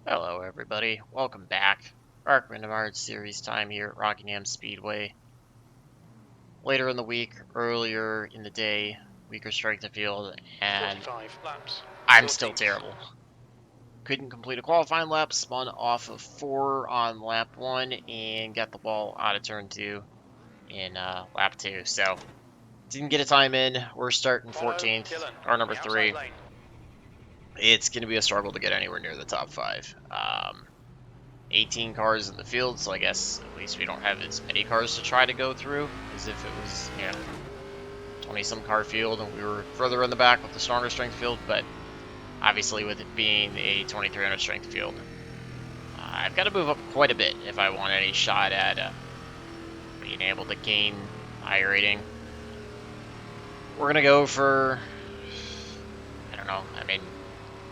Hello everybody, welcome back. ARCA Menards series time here at Rockingham Speedway. Later in the week, earlier in the day, weaker strength of field, and 45 laps. I'm still terrible. Couldn't complete a qualifying lap, spun off of 4 on lap 1, and got the ball out of turn 2 in lap 2. So, didn't get a time in. We're starting Follow 14th, Dylan, car number the outside 3. lane. It's going to be a struggle to get anywhere near the top 5. 18 cars in the field, so I guess at least we don't have as many cars to try to go through as if it was, 20-some car field and we were further in the back with the stronger strength field, but obviously with it being a 2300 strength field, I've got to move up quite a bit if I want any shot at being able to gain high rating. We're going to go for, I don't know,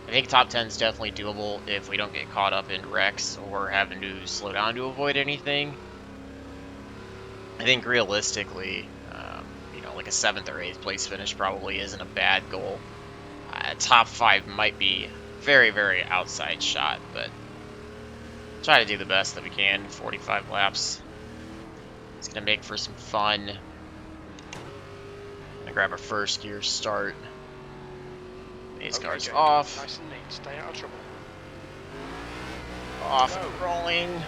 I think top 10 is definitely doable if we don't get caught up in wrecks or having to slow down to avoid anything. I think realistically, like a 7th or 8th place finish probably isn't a bad goal. Top 5 might be very, very outside shot, but try to do the best that we can. 45 laps. It's going to make for some fun. I'm going to grab a first gear start. These cars off. Nice and neat. Stay out of trouble. Off and rolling.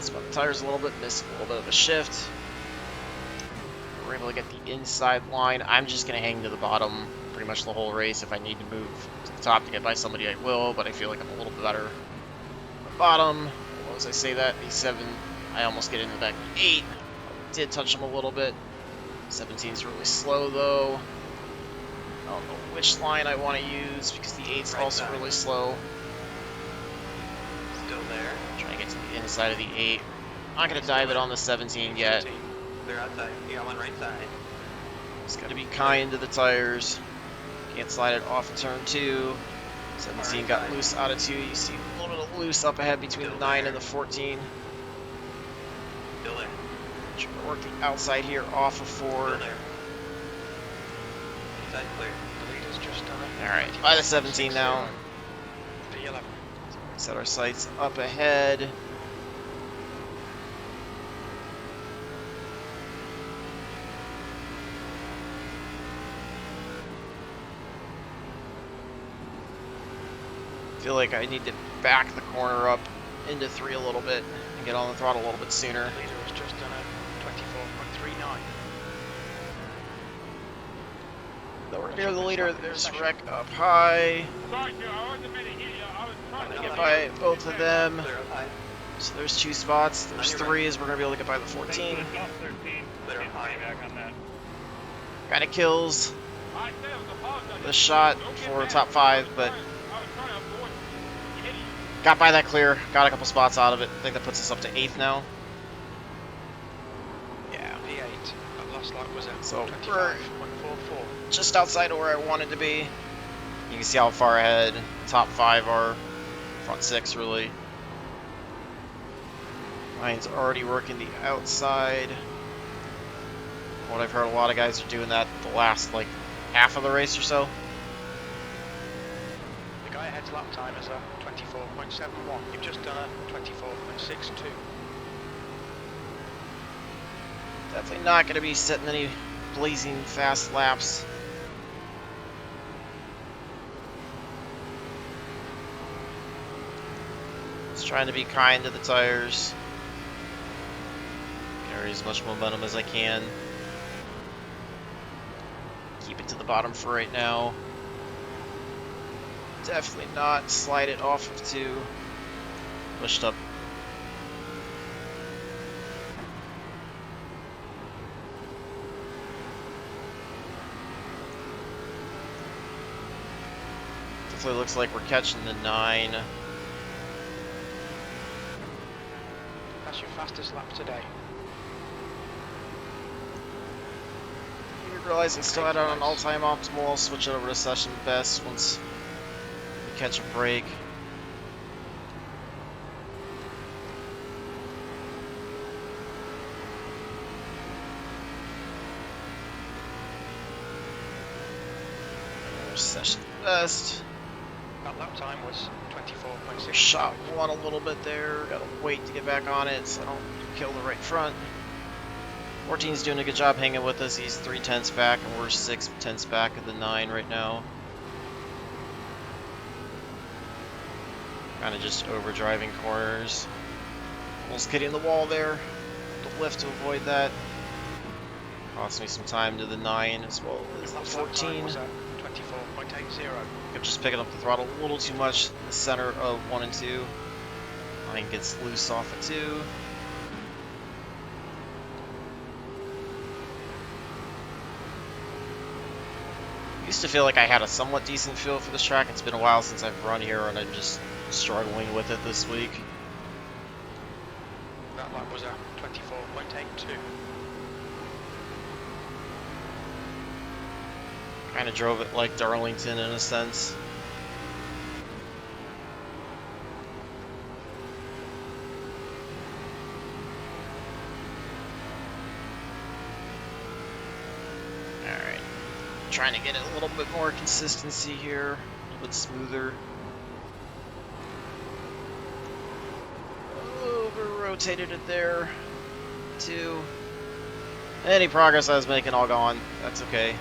Spun the tires a little bit, missed a little bit of a shift. We're able to get the inside line. I'm just going to hang to the bottom pretty much the whole race. If I need to move to the top to get by somebody, I will, but I feel like I'm a little bit better at the bottom. Although as I say that, the 7, I almost get in the back of the 8. I did touch them a little bit. 17 is really slow, though. I don't know which line I want to use because the 8's also really slow. Still there. Trying to get to the inside of the 8. Not going to dive it on the 17 yet. They're outside. You got one right side. Just got to be kind to the tires. Can't slide it off of turn 2. 17 got loose out of 2. You see a little bit of loose up ahead between the 9 and the 14. Still there. Trying to work the outside here off of 4. Still there. Inside clear. The leader's just done it. Alright, by the 17 now. P11. Set our sights up ahead. I feel like I need to back the corner up into 3 a little bit and get on the throttle a little bit sooner. The leader has just done a 24.39. Though we're near the leader, there's a wreck up high. Sorry, sir, I wasn't meant to hear you. I was trying to Get by both of them. Clear up high. So there's 2 spots. There's 3 as we're going to be able to get by the 14. Clear up high. Kind of kills I said I was apologizing. the shot Don't get for mad. top 5, but I was trying to avoid you idiot. got by that clear. Got a couple spots out of it. I think that puts us up to 8th now. Yeah. P8. That last lap was at So 25.44. Just outside of where I wanted to be. You can see how far ahead top 5 are. Front 6 really. Mine's already working the outside. What I've heard, a lot of guys are doing that the last like half of the race or so. The guy ahead's lap time is a 24.71. You've just done a 24.62. Definitely not going to be setting any blazing fast laps. Just trying to be kind to the tires. Carry as much momentum as I can. Keep it to the bottom for right now. Definitely not slide it off of 2. Pushed up. Definitely looks like we're catching the 9. That's your fastest lap today. You realize I still had it on all-time optimal. I'll switch it over to session best once we catch a break. There's session best. That Lap time was 24.6. Shot one a little bit there. Gotta wait to get back on it so I don't kill the right front. 14's doing a good job hanging with us. He's 3/10 back, and we're 6/10 back of the 9 right now. Kind of just overdriving corners. Almost hitting the wall there. The lift to avoid that. Cost me some time to the 9 as well as the 14. Was 24.80. I'm just picking up the throttle a little too much in the center of 1 and 2. 9 gets loose off of 2. Used to feel like I had a somewhat decent feel for this track. It's been a while since I've run here, and I'm just struggling with it this week. That lap was a 24.82. Kind of drove it like Darlington in a sense. Alright. Trying to get it a little bit more consistency here, a little bit smoother. Over-rotated it there. 2. Any progress I was making all gone. That's okay.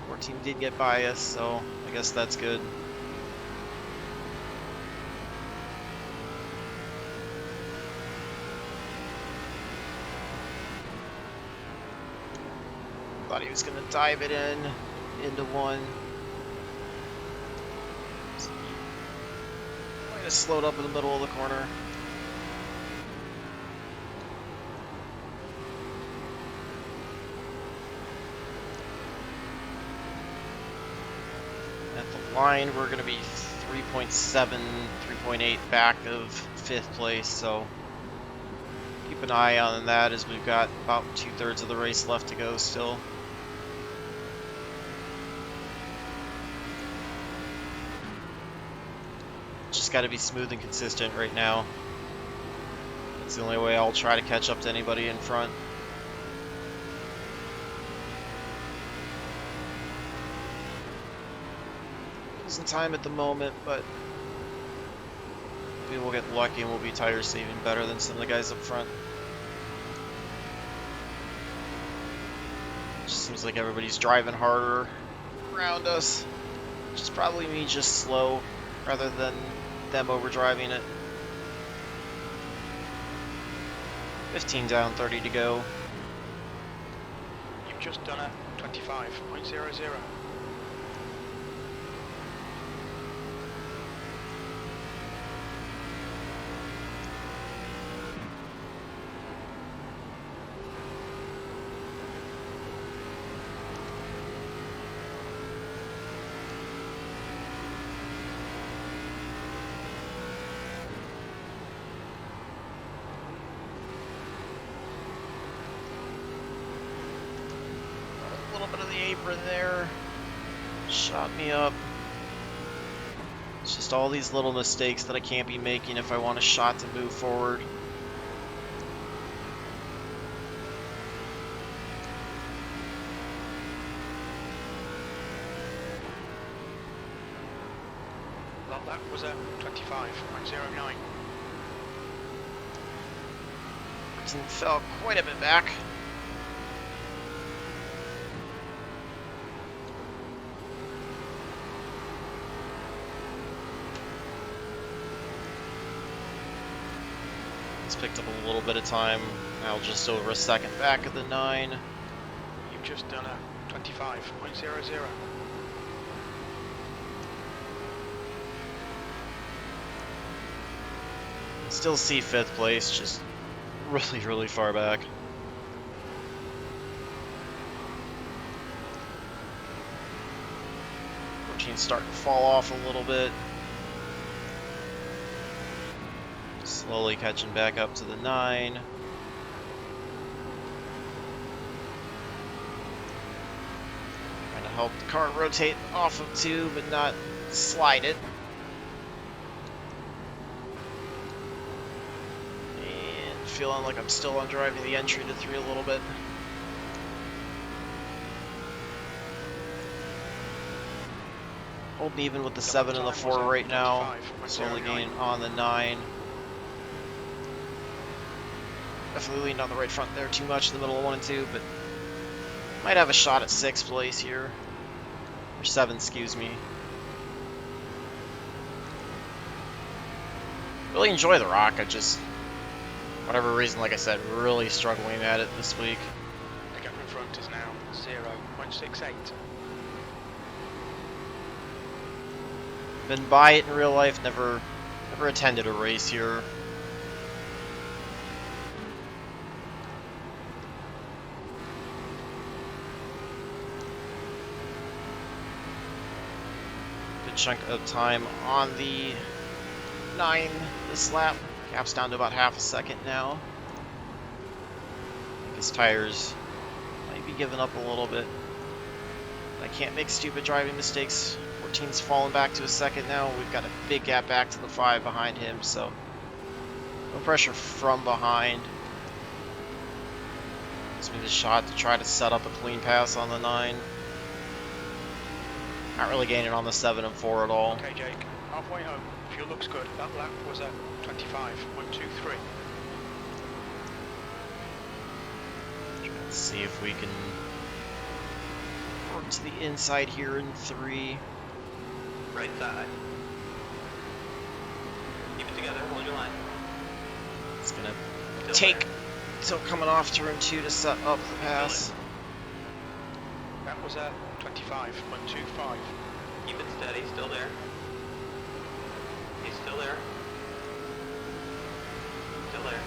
14 did get by us, so I guess that's good. Thought he was going to dive it into 1. Might have slowed up in the middle of the corner. At the line, we're going to be 3.7, 3.8 back of 5th place, so keep an eye on that as we've got about 2/3 of the race left to go still. Just got to be smooth and consistent right now. That's the only way I'll try to catch up to anybody in front. Losing time at the moment, but maybe we'll get lucky and we'll be tire saving better than some of the guys up front. Just seems like everybody's driving harder around us, which is probably me just slow rather than them overdriving it. 15 down, 30 to go. You've just done a 25.00. A little bit of the apron there. Shot me up. It's just all these little mistakes that I can't be making if I want a shot to move forward. Well, that was a 25.09. Fell quite a bit back. Picked up a little bit of time. Now just over a second back of the 9. You've just done a 25.00. Still see 5th place, just really far back. Routine's starting to fall off a little bit. Slowly catching back up to the 9. Trying to help the car rotate off of 2, but not slide it. And feeling like I'm still on driving the entry to 3 a little bit. Holding even with the 7 and the 4 right now. 25.09. Slowly gaining on the 9. Definitely leaned on the right front there too much in the middle of 1 and 2, but might have a shot at 6th place here. Or 7, excuse me. Really enjoy the Rock, I just, whatever reason, like I said, really struggling at it this week. The gap in front is now 0.68. Been by it in real life, never attended a race here. Good chunk of time on the 9 this lap. Gap's down to about half a second now. I think his tires might be giving up a little bit. I can't make stupid driving mistakes. 14's falling back to a second now. We've got a big gap back to the 5 behind him, so no pressure from behind. Gives me the shot to try to set up a clean pass on the 9. Not really gaining on the 7 and 4 at all. Okay, Jake, halfway home. Fuel looks good. That lap was at 25.23. Let's see if we can work to the inside here in 3. Right side. Keep it together, hold your line. It's gonna Still take there. till coming off turn 2 to set up the pass. That was at 25.25. Keep it steady, still there. He's still there. Still there.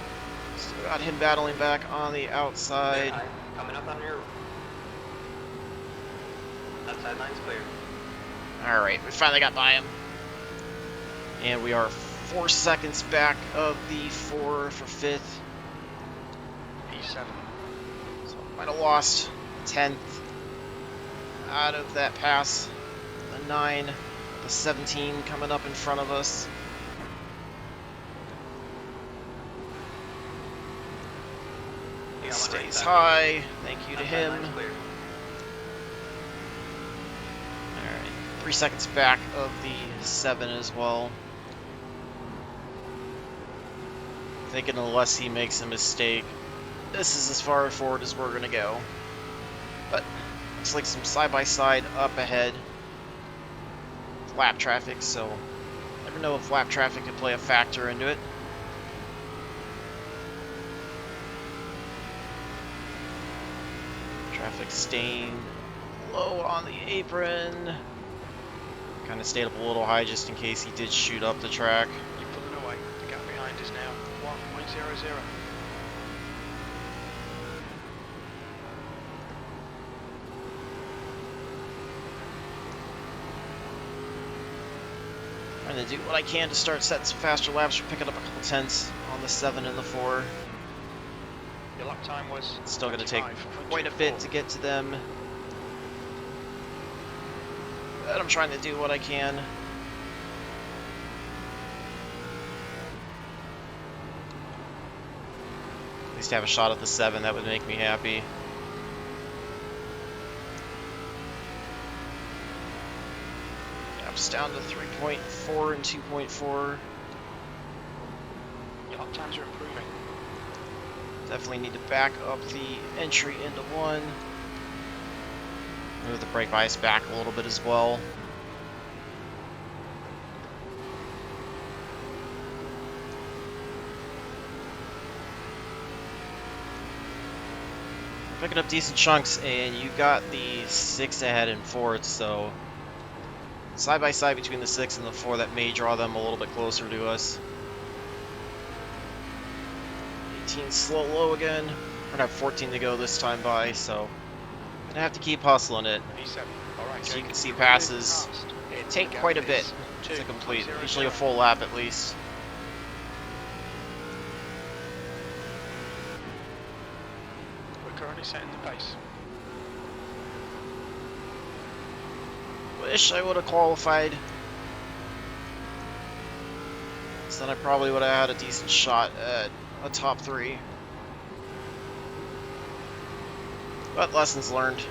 Still got him battling back on the outside. Clear high. Coming up on your... Outside line's clear. Alright, we finally got by him. And we are 4 seconds back of the 4 for 5th. P7. So might have lost 10th out of that pass. The 9, the 17 coming up in front of us. You got one right Stays side. high. Thank you to Outside him. line's clear. Alright, 3 seconds back of the 7 as well. Thinking unless he makes a mistake, this is as far forward as we're going to go. But looks like some side-by-side up ahead. Lap traffic, so never know if lap traffic could play a factor into it. Traffic staying low on the apron. Kind of stayed up a little high just in case he did shoot up the track. You're pulling away. The gap behind is now 1.00. Trying to do what I can to start setting some faster laps. We're picking up a couple tenths on the 7 and the 4. Your lap time was It's still going to take 25.24. quite a bit to get to them. But I'm trying to do what I can. At least have a shot at the 7, that would make me happy. Gap's down to 3.4 and 2.4. Your lap times are improving. Definitely need to back up the entry into 1. Move the brake bias back a little bit as well. Picking up decent chunks, and you got the 6 ahead in 4th, so side by side between the 6 and the 4, that may draw them a little bit closer to us. 18 slow low again. We're gonna have 14 to go this time by, so gonna have to keep hustling it. P7. All right, So you Jake. can see You're passes really fast. It's take the gap quite a is bit to complete, 2.00. usually a full lap at least. We're currently setting the pace. Wish I would have qualified. So then I probably would have had a decent shot at a top 3. But lessons learned.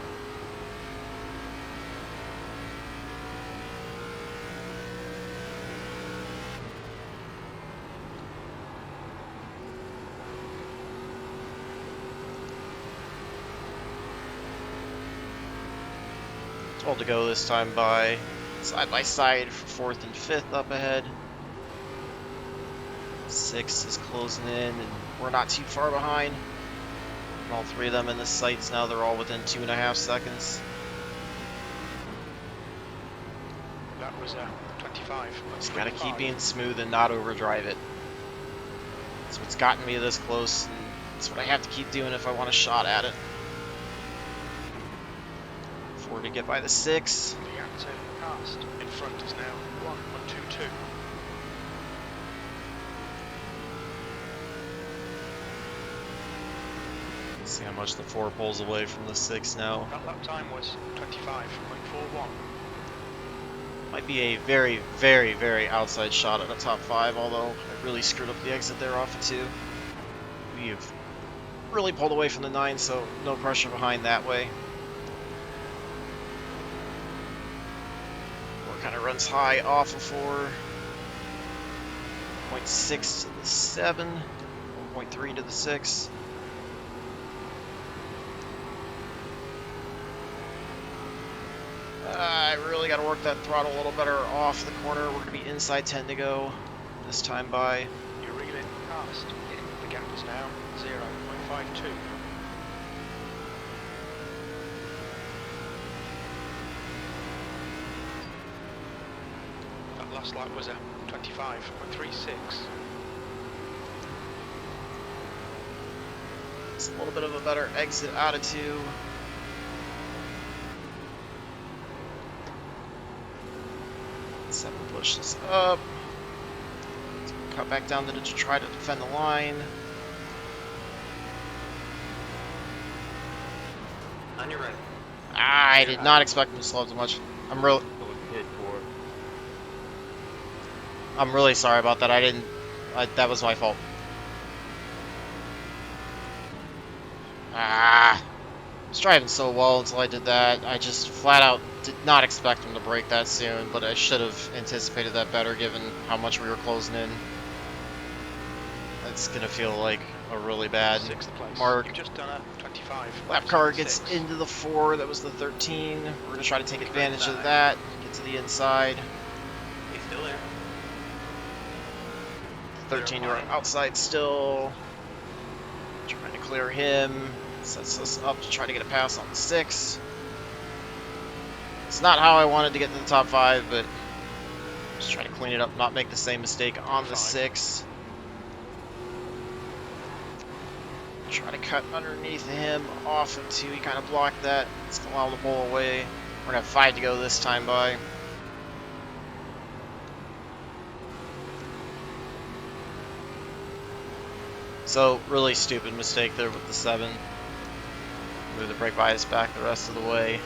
12 to go this time by. Side by side for 4th and 5th up ahead. 6 is closing in, and we're not too far behind. And all 3 of them in the sights now, they're all within 2.5 seconds. That was 25. Just gotta keep being smooth and not overdrive it. That's what's gotten me this close, and that's what I have to keep doing if I want a shot at it. 4 to get by the 6. The active cast in front is now 122. See how much the 4 pulls away from the 6 now. That lap time was 25.41. Might be a very, very, very outside shot at a top 5, although I really screwed up the exit there off of 2. We've really pulled away from the 9, so no pressure behind that way. 4 kind of runs high off of 4. 0.6 to the 7, 1.3 to the 6. I really got to work that throttle a little better off the corner. We're going to be inside 10 to go this time by. You're reeling cast. The gap is now 0.52. That last lap was 25.36. It's a little bit of a better exit out of 2. 7 pushes up. Cut back down to try to defend the line. On your right. I did not expect him to slow up too much. I'm really sorry about that. That was my fault. I was driving so well until I did that. I just flat out did not expect him to break that soon, but I should have anticipated that better given how much we were closing in. It's gonna feel like a really bad 6th place. mark. You've just done a 25. Lap car gets into the 4, that was the 13. We're gonna try to take advantage of that, get to the inside. He's still there. 13 to our outside still. Trying to clear him. Sets us up to try to get a pass on the 6. It's not how I wanted to get to the top 5, but just trying to clean it up, not make the same mistake on the 6. Try to cut underneath him off of 2. He kind of blocked that. It's going to allow him to pull away. We're going to have 5 to go this time by. So, really stupid mistake there with the 7. Move the brake bias back the rest of the way.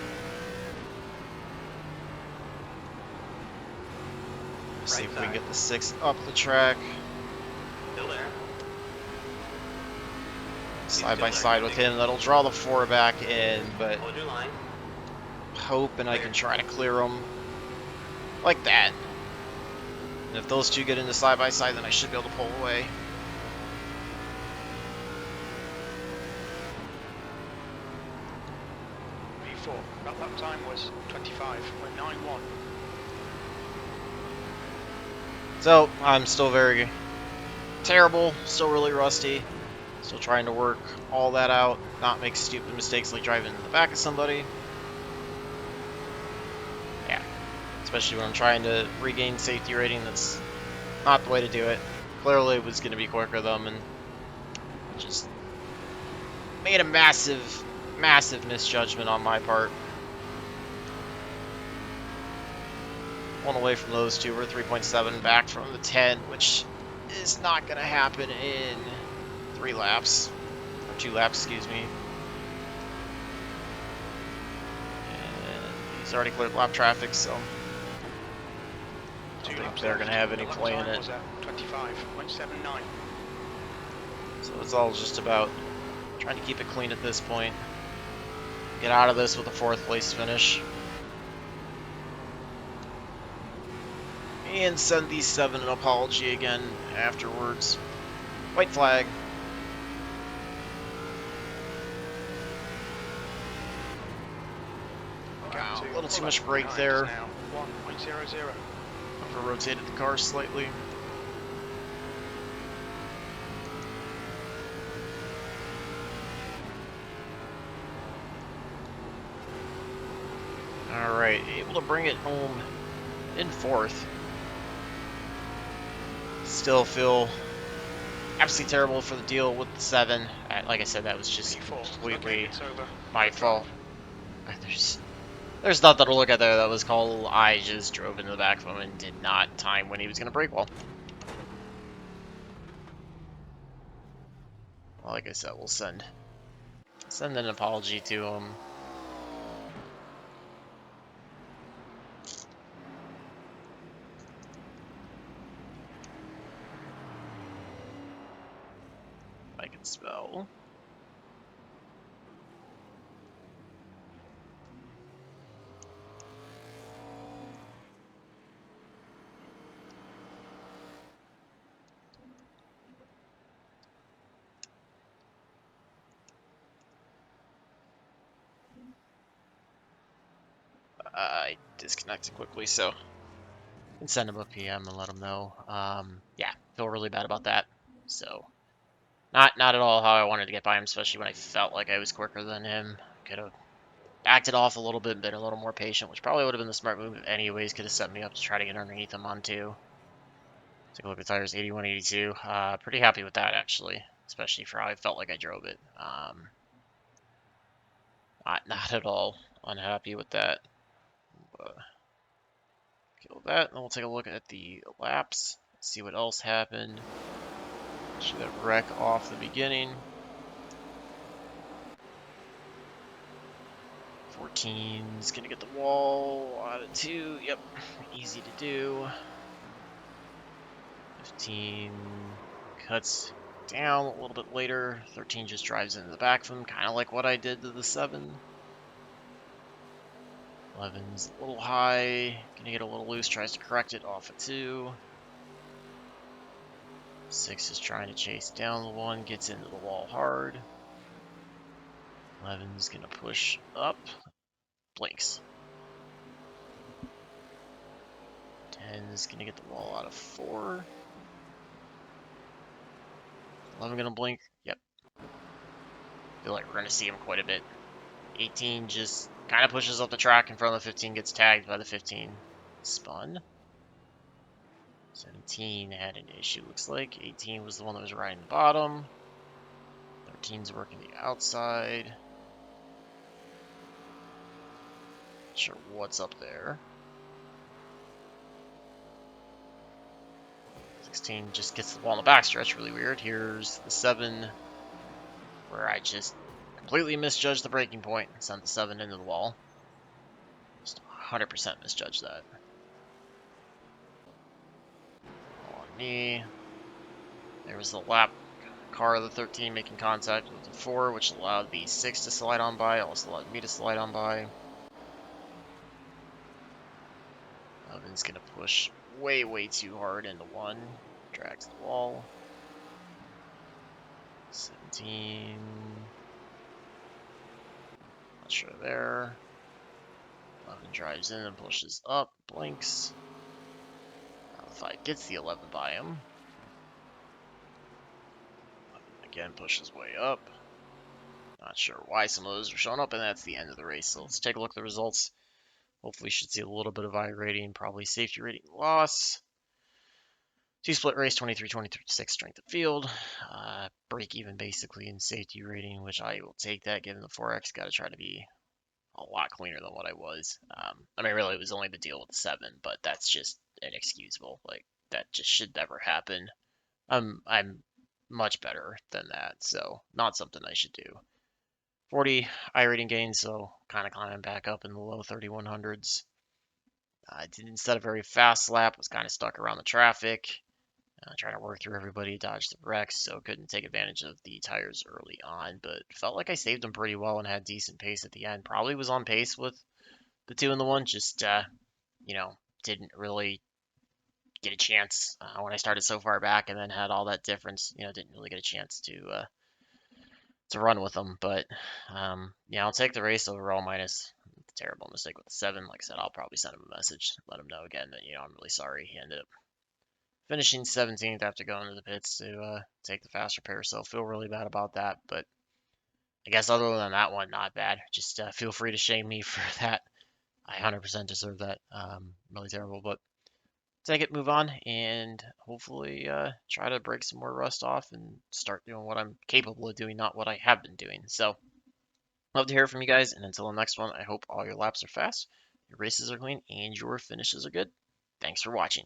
See if we can get the 6 up the track. Still there. Side by side with him. That'll draw the 4 back in, but Hold your line. hoping I can try to clear them like that. And if those 2 get into side by side, then I should be able to pull away. V4. That lap time was 25.91. So, I'm still very terrible, still really rusty, still trying to work all that out, not make stupid mistakes like driving in the back of somebody. Yeah, especially when I'm trying to regain safety rating, that's not the way to do it. Clearly it was going to be quicker than, and just made a massive, massive misjudgment on my part. One away from those 2, we're 3.7 back from the 10, which is not going to happen in 3 laps, or 2 laps, excuse me. And he's already cleared lap traffic, so I don't think they're going to have any play in it. 25.79. So it's all just about trying to keep it clean at this point. Get out of this with a 4th place finish. And send these 7 an apology again afterwards. White flag. Gap to A little too Fuller much brake behind there. us now. 1.00. Over rotated the car slightly. Alright, able to bring it home in fourth. Still feel absolutely terrible for the deal with the 7. Like I said, that was just P4. Okay, completely it's over. my Good drive. fault. There's nothing to look at there. That was called. I just drove into the back of him and did not time when he was going to brake well. Like I said, we'll send an apology to him. I can spell. I disconnected quickly, so I can send him a PM and let him know. Yeah, feel really bad about that. So, not at all how I wanted to get by him, especially when I felt like I was quicker than him. Could have backed it off a little bit, been a little more patient, which probably would have been the smart move anyways. Could have set me up to try to get underneath him on two. Take a look at tires, 81, 82. Pretty happy with that, actually, especially for how I felt like I drove it. Not at all unhappy with that. Kill that, and we'll take a look at the laps, see what else happened. Should that wreck off the beginning. 14's gonna get the wall out of 2. Yep, easy to do. 15 cuts down a little bit later. 13 just drives into the back of him, kind of like what I did to the 7. 11's a little high, gonna get a little loose, tries to correct it off of 2. 6 is trying to chase down the 1, gets into the wall hard. 11's gonna push up, blinks. 10 is gonna get the wall out of 4. 11 gonna blink, yep. Feel like we're gonna see him quite a bit. 18 just kind of pushes up the track in front of the 15, gets tagged by the 15. Spun. 17 had an issue, looks like. 18 was the one that was riding the bottom. 13's working the outside. Not sure what's up there. 16 just gets the wall in the backstretch, really weird. Here's the 7, where I just completely misjudged the braking point and sent the 7 into the wall. Just 100% misjudged that. On me. There was the lap car of the 13 making contact with the 4, which allowed the 6 to slide on by, also allowed me to slide on by. 11's gonna push way too hard into 1. Drags the wall. 17. Not sure there. 11 drives in and pushes up, blinks. Now the 5 gets the 11 by him. 11 again pushes way up. Not sure why some of those are showing up, and that's the end of the race. So let's take a look at the results. Hopefully, we should see a little bit of I rating, probably safety rating loss. 2-split race, 23-26 strength of field. Break even basically in safety rating, which I will take that given the 4X. Got to try to be a lot cleaner than what I was. I mean, really, it was only the deal with the 7, but that's just inexcusable. Like, that just should never happen. I'm much better than that, so not something I should do. 40 I rating gains, so kind of climbing back up in the low 3100s. I did instead a very fast lap, was kind of stuck around the traffic, trying to work through everybody, dodge the wrecks, so couldn't take advantage of the tires early on, but felt like I saved them pretty well and had decent pace at the end. Probably was on pace with the 2 and the 1, just, didn't really get a chance when I started so far back and then had all that difference, didn't really get a chance to run with them, but yeah, I'll take the race overall minus terrible mistake with the 7. Like I said, I'll probably send him a message, let him know again that, I'm really sorry. He ended up finishing 17th after going to the pits to take the fast repair, so feel really bad about that. But I guess other than that one, not bad. Just feel free to shame me for that. I 100% deserve that. Really terrible, but take it, move on, and hopefully try to break some more rust off and start doing what I'm capable of doing, not what I have been doing. So, love to hear from you guys, and until the next one, I hope all your laps are fast, your races are clean, and your finishes are good. Thanks for watching.